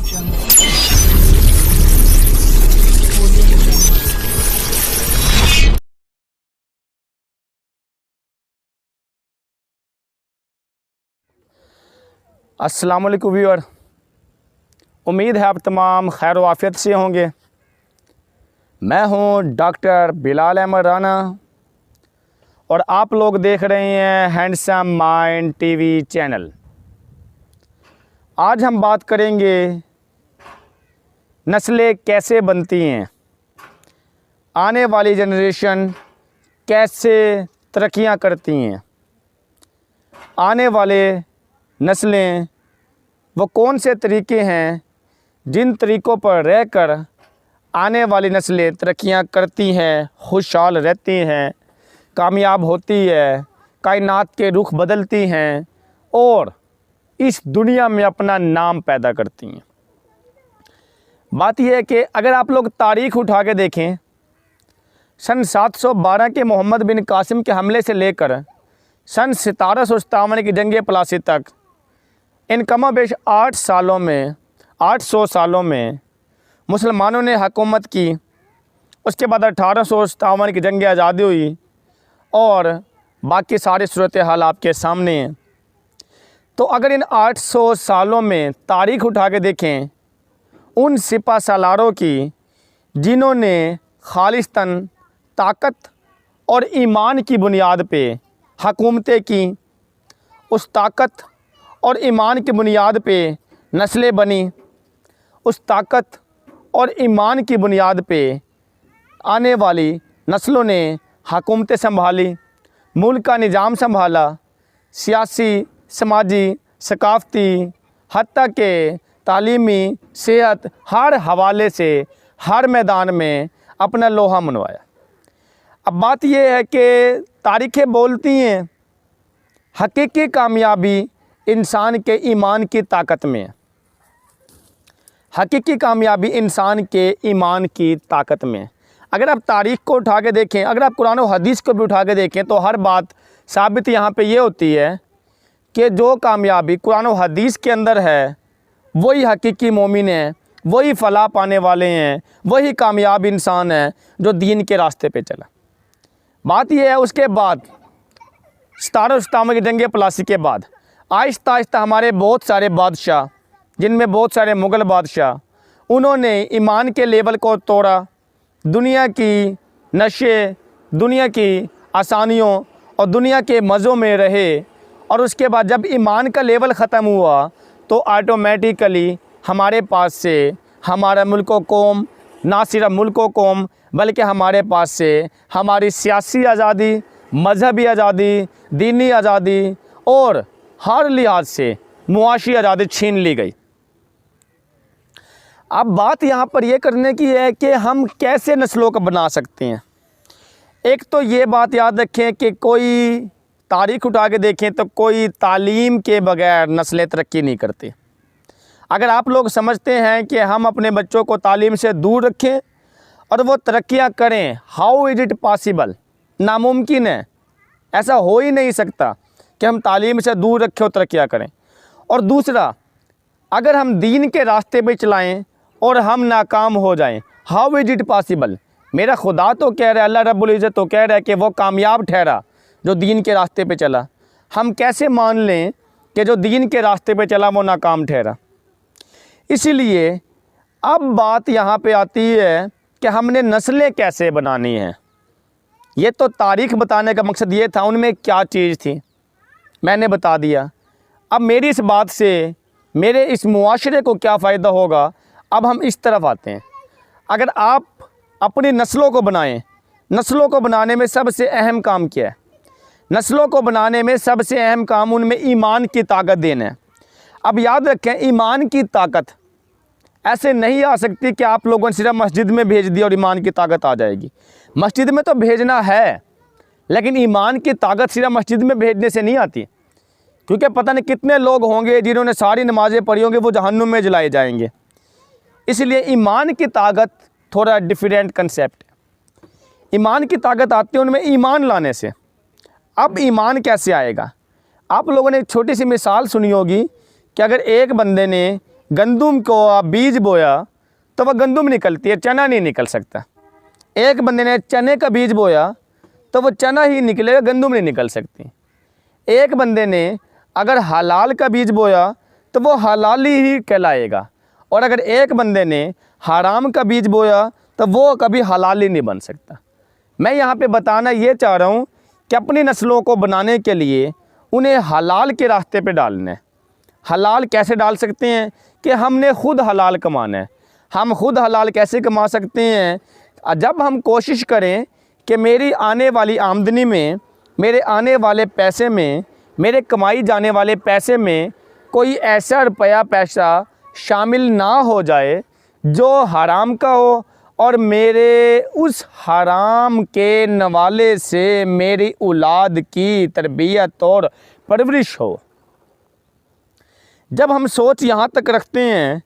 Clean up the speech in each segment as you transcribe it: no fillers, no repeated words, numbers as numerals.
अस्सलाम वालेकुम व्यूअर, उम्मीद है आप तमाम खैर व आफियत से होंगे। मैं हूं डॉक्टर बिलाल अहमद राना और आप लोग देख रहे हैं हैंडसम माइंड टीवी चैनल। आज हम बात करेंगे नस्लें कैसे बनती हैं, आने वाली जनरेशन कैसे तरक्कियां करती हैं, आने वाले नस्लें वो कौन से तरीके हैं जिन तरीक़ों पर रहकर आने वाली नस्लें तरक्कियां करती हैं, खुशहाल रहती हैं, कामयाब होती है, कायनात के रुख बदलती हैं और इस दुनिया में अपना नाम पैदा करती हैं। बात यह है कि अगर आप लोग तारीख़ उठा के देखें, सन 712 के मोहम्मद बिन कासिम के हमले से लेकर सन 1757 की जंग प्लासी तक इन कमोबेश 800 सालों में मुसलमानों ने हुकूमत की। उसके बाद 1857 की जंग आज़ादी हुई और बाकी सारी सूरत हाल आपके सामने हैं। तो अगर इन 800 सालों में तारीख़ उठा के देखें उन सिपा सालारों की जिन्होंने खालिस्तन ताकत और ईमान की बुनियाद पे हुकूमतें की, उस ताकत और ईमान की बुनियाद पे नस्लें बनी, उस ताकत और ईमान की बुनियाद पे आने वाली नस्लों ने हुकूमतें संभाली, मुल्क का निज़ाम संभाला, सियासी, समाजी, सकाफ़ती, हत्ता के तालीमी, सेहत, हर हवाले से हर मैदान में अपना लोहा मनवाया। अब बात यह है कि तारीख़ें बोलती हैं हकीकी कामयाबी इंसान के ईमान की ताकत में है। हकीकी कामयाबी इंसान के ईमान की ताकत में। अगर आप तारीख़ को उठा के देखें, अगर आप कुरान और हदीस को भी उठा के देखें तो हर बात साबित यहाँ पे ये होती है कि जो कामयाबी कुरान और हदीस के अंदर है वही हकीकी मोमिन है, वही फ़लाह पाने वाले हैं, वही कामयाब इंसान है जो दीन के रास्ते पे चला। बात यह है उसके बाद 1757 की जंग प्लासी के बाद आहिस्ता आहिस्ता हमारे बहुत सारे बादशाह, जिनमें बहुत सारे मुग़ल बादशाह, उन्होंने ईमान के लेवल को तोड़ा, दुनिया की नशे, दुनिया की आसानियों और दुनिया के मज़ों में रहे। और उसके बाद जब ईमान का लेवल ख़त्म हुआ तो ऑटोमेटिकली हमारे पास से हमारा मुल्क व कौम, ना सिर्फ मुल्क व कौम बल्कि हमारे पास से हमारी सियासी आज़ादी, मज़हबी आज़ादी, दीनी आज़ादी और हर लिहाज से मुआशी आज़ादी छीन ली गई। अब बात यहाँ पर यह करने की है कि हम कैसे नस्लों को बना सकते हैं। एक तो ये बात याद रखें कि कोई तारीख़ उठा के देखें तो कोई तालीम के बग़ैर नस्लें तरक्की नहीं करती। अगर आप लोग समझते हैं कि हम अपने बच्चों को तालीम से दूर रखें और वो तरक्कियाँ करें, हाउ इज़ इट पॉसिबल, नामुमकिन है, ऐसा हो ही नहीं सकता कि हम तालीम से दूर रखें और तरक्कियाँ करें। और दूसरा, अगर हम दीन के रास्ते पे चलाएं और हम नाकाम हो जाएं, हाउ इज़ इट पॉसिबल। मेरा खुदा तो कह रहा है, अल्लाह रब्बुल इज़्ज़त तो कह रहा है कि वो कामयाब ठहरा जो दीन के रास्ते पे चला। हम कैसे मान लें कि जो दीन के रास्ते पे चला वो नाकाम ठहरा। इसीलिए अब बात यहाँ पे आती है कि हमने नस्लें कैसे बनानी हैं। ये तो तारीख़ बताने का मकसद ये था, उनमें क्या चीज़ थी मैंने बता दिया। अब मेरी इस बात से मेरे इस मुआशरे को क्या फ़ायदा होगा, अब हम इस तरफ आते हैं। अगर आप अपनी नस्लों को बनाएं, नस्लों को बनाने में सबसे अहम काम क्या है? नस्लों को बनाने में सबसे अहम काम उनमें ईमान की ताकत देना है। अब याद रखें, ईमान की ताकत ऐसे नहीं आ सकती कि आप लोगों ने सिर्फ मस्जिद में भेज दिया और ईमान की ताकत आ जाएगी। मस्जिद में तो भेजना है, लेकिन ईमान की ताकत सिर्फ मस्जिद में भेजने से नहीं आती, क्योंकि पता नहीं कितने लोग होंगे जिन्होंने सारी नमाज़ें पढ़ी होंगी, वो जहन्नुम में जलाए जाएंगे। इसलिए ईमान की ताकत थोड़ा डिफरेंट कंसेप्ट है। ईमान की ताकत आती है उनमें ईमान लाने से। अब ईमान कैसे आएगा? आप लोगों ने एक छोटी सी मिसाल सुनी होगी कि अगर एक बंदे ने गंदम को आप बीज बोया तो वह गंदम निकलती है, चना नहीं निकल सकता। एक बंदे ने चने का बीज बोया तो वो चना ही निकलेगा, गंदम नहीं निकल सकती। एक बंदे ने अगर हलाल का बीज बोया तो वो हलाली ही कहलाएगा, और अगर एक बंदे ने हराम का बीज बोया तो वो कभी हलाली नहीं बन सकता। मैं यहाँ पे बताना ये चाह रहा हूँ कि अपनी नस्लों को बनाने के लिए उन्हें हलाल के रास्ते पे डालना है। हलाल कैसे डाल सकते हैं कि हमने खुद हलाल कमाना है। हम खुद हलाल कैसे कमा सकते हैं? जब हम कोशिश करें कि मेरी आने वाली आमदनी में, मेरे आने वाले पैसे में, मेरे कमाई जाने वाले पैसे में कोई ऐसा रुपया पैसा शामिल ना हो जाए जो हराम का हो, और मेरे उस हराम के नवाले से मेरी औलाद की तरबियत और परवरिश हो। जब हम सोच यहाँ तक रखते हैं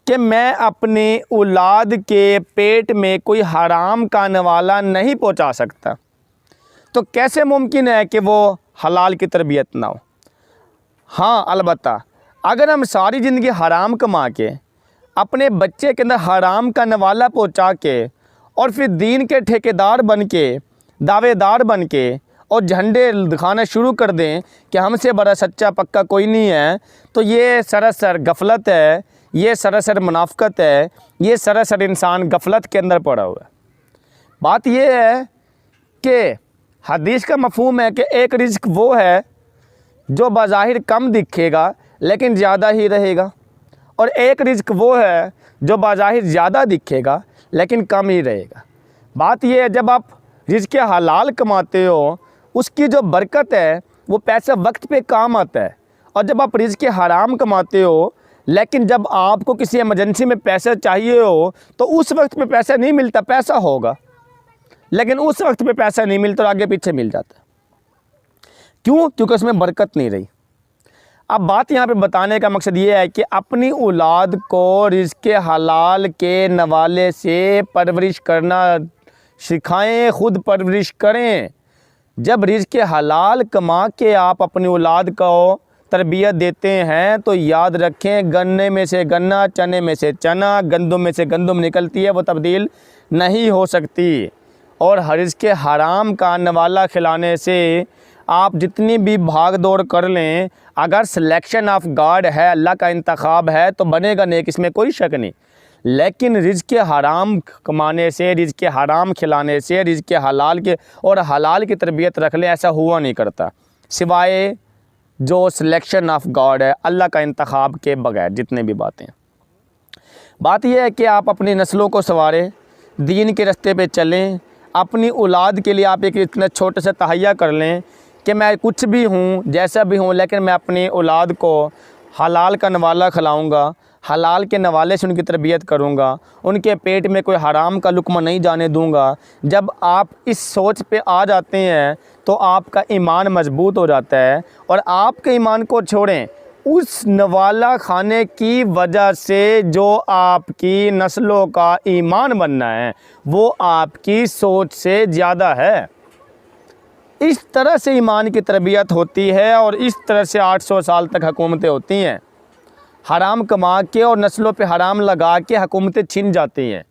कि मैं अपनी औलाद के पेट में कोई हराम का नवाला नहीं पहुँचा सकता, तो कैसे मुमकिन है कि वो हलाल की तरबियत ना हो? हाँ, अलबत्ता अगर हम सारी ज़िंदगी हराम कमा के अपने बच्चे के अंदर हराम का नवाला पहुँचा के और फिर दीन के ठेकेदार बन के, दावेदार बन के और झंडे दिखाना शुरू कर दें कि हमसे बड़ा सच्चा पक्का कोई नहीं है, तो ये सरासर गफलत है, ये सरासर मुनाफिकत है, ये सरासर इंसान गफलत के अंदर पड़ा हुआ है। बात ये है कि हदीस का मफहूम है कि एक रिज़्क वो है जो बाज़ाहिर कम दिखेगा लेकिन ज़्यादा ही रहेगा, और एक रिज़्क वो है जो बाज़ाहिर ज़्यादा दिखेगा लेकिन कम ही रहेगा। बात यह है, जब आप रिज़्क हलाल कमाते हो उसकी जो बरकत है वो पैसा वक्त पे काम आता है, और जब आप रिज़्क हराम कमाते हो लेकिन जब आपको किसी इमरजेंसी में पैसा चाहिए हो तो उस वक्त पे पैसा नहीं मिलता। पैसा होगा लेकिन उस वक्त पे पैसा नहीं मिलता और आगे पीछे मिल जाता। क्यों? क्योंकि उसमें बरकत नहीं रही। अब बात यहाँ पे बताने का मकसद ये है कि अपनी औलाद को रिज़्क़ हलाल के नवाले से परवरिश करना सिखाएं, खुद परवरिश करें। जब रिज़्क़ हलाल कमा के आप अपनी औलाद को तरबियत देते हैं तो याद रखें, गन्ने में से गन्ना, चने में से चना, गंदम में से गंदम निकलती है, वो तब्दील नहीं हो सकती। और रिज़्क़ हराम का नवाला खिलाने से आप जितनी भी भाग दौड़ कर लें, अगर सिलेक्शन ऑफ गॉड है, अल्लाह का इंतखाब है, तो बनेगा नेक, इसमें कोई शक नहीं। लेकिन रिज़्क़ हराम कमाने से, रिज़्क़ हराम खिलाने से, रिज़्क़ हलाल के और हलाल की तरबियत रख लें, ऐसा हुआ नहीं करता सिवाय जो सिलेक्शन ऑफ गॉड है, अल्लाह का इंतखाब के बगैर। जितने भी बातें, बात यह है कि आप अपनी नस्लों को संवारें, दीन के रास्ते पे चलें। अपनी औलाद के लिए आप एक इतना छोटा सा तहैया कर लें कि मैं कुछ भी हूँ, जैसा भी हूँ, लेकिन मैं अपनी औलाद को हलाल का नवाला खिलाऊँगा, हलाल के नवाले से उनकी तरबियत करूँगा, उनके पेट में कोई हराम का लुक़्मा नहीं जाने दूँगा। जब आप इस सोच पे आ जाते हैं तो आपका ईमान मजबूत हो जाता है, और आपके ईमान को छोड़ें, उस नवाला खाने की वजह से जो आपकी नस्लों का ईमान बनना है वो आपकी सोच से ज़्यादा है। इस तरह से ईमान की तरबियत होती है और इस तरह से 800 साल तक हुकूमतें होती हैं। हराम कमा के और नस्लों पे हराम लगा के हुकूमतें छिन जाती हैं।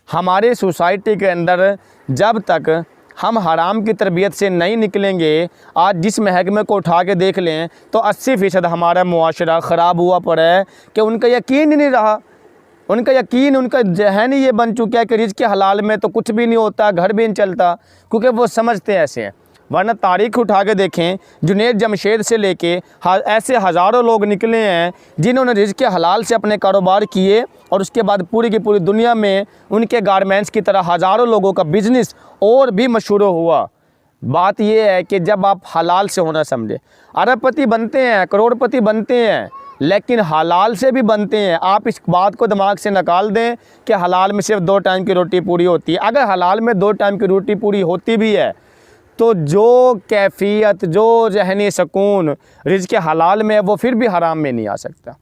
हमारे सोसाइटी के अंदर जब तक हम हराम की तरबियत से नहीं निकलेंगे, आज जिस महकमे को उठा के देख लें तो 80% हमारा मुआशरा ख़राब हुआ पड़ा है कि उनका यकीन ही नहीं रहा। उनका यकीन, उनका जहन ही ये बन चुका है कि रिज़्क़ हलाल में तो कुछ भी नहीं होता, घर भी नहीं चलता, क्योंकि वो समझते ऐसे हैं। वरना तारीख़ उठा के देखें, जुनैद जमशेद से लेके ऐसे हज़ारों लोग निकले हैं जिन्होंने रिज़्क़ हलाल से अपने कारोबार किए, और उसके बाद पूरी की पूरी दुनिया में उनके गारमेंट्स की तरह हज़ारों लोगों का बिज़नेस और भी मशहूर हुआ। बात यह है कि जब आप हलाल से होना समझे, अरबपति बनते हैं, करोड़पति बनते हैं, लेकिन हलाल से भी बनते हैं। आप इस बात को दिमाग से निकाल दें कि हलाल में सिर्फ 2 टाइम की रोटी पूरी होती है। अगर हलाल में 2 टाइम की रोटी पूरी होती भी है तो जो कैफियत, जो ज़हनी सुकून रिज़्क़ हलाल में है वो फिर भी हराम में नहीं आ सकता।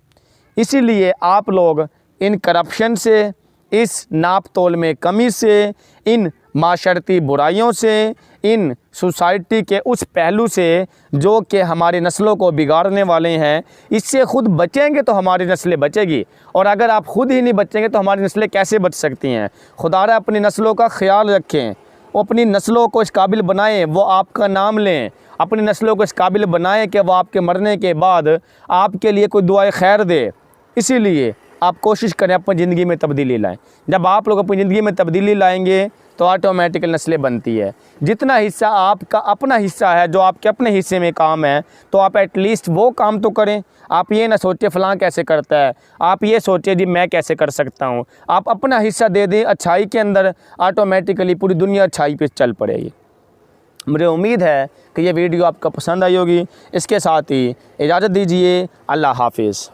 इसीलिए आप लोग इन करप्शन से, इस नाप तोल में कमी से, इन माशरती बुराइयों से, इन सोसाइटी के उस पहलू से जो कि हमारी नस्लों को बिगाड़ने वाले हैं, इससे खुद बचेंगे तो हमारी नस्लें बचेगी। और अगर आप खुद ही नहीं बचेंगे तो हमारी नस्लें कैसे बच सकती हैं। खुदारा अपनी नस्लों का ख्याल रखें, वो अपनी नस्लों को इस काबिल बनाएं, वो आपका नाम लें, अपनी नस्लों को इस काबिल बनाएं कि वो आपके मरने के बाद आपके लिए कोई दुआए खैर दे। इसीलिए आप कोशिश करें अपनी ज़िंदगी में तब्दीली लाएं। जब आप लोग अपनी ज़िंदगी में तब्दीली लाएंगे तो ऑटोमेटिकल नस्लें बनती है। जितना हिस्सा आपका अपना हिस्सा है, जो आपके अपने हिस्से में काम है, तो आप एटलीस्ट वो काम तो करें। आप ये ना सोचें फ़लाँ कैसे करता है, आप ये सोचें जी मैं कैसे कर सकता हूँ। आप अपना हिस्सा दे दें अच्छाई के अंदर, ऑटोमेटिकली पूरी दुनिया अच्छाई पे चल पड़ेगी। मुझे उम्मीद है कि ये वीडियो आपको पसंद आई होगी। इसके साथ ही इजाज़त दीजिए। अल्लाह हाफिज़।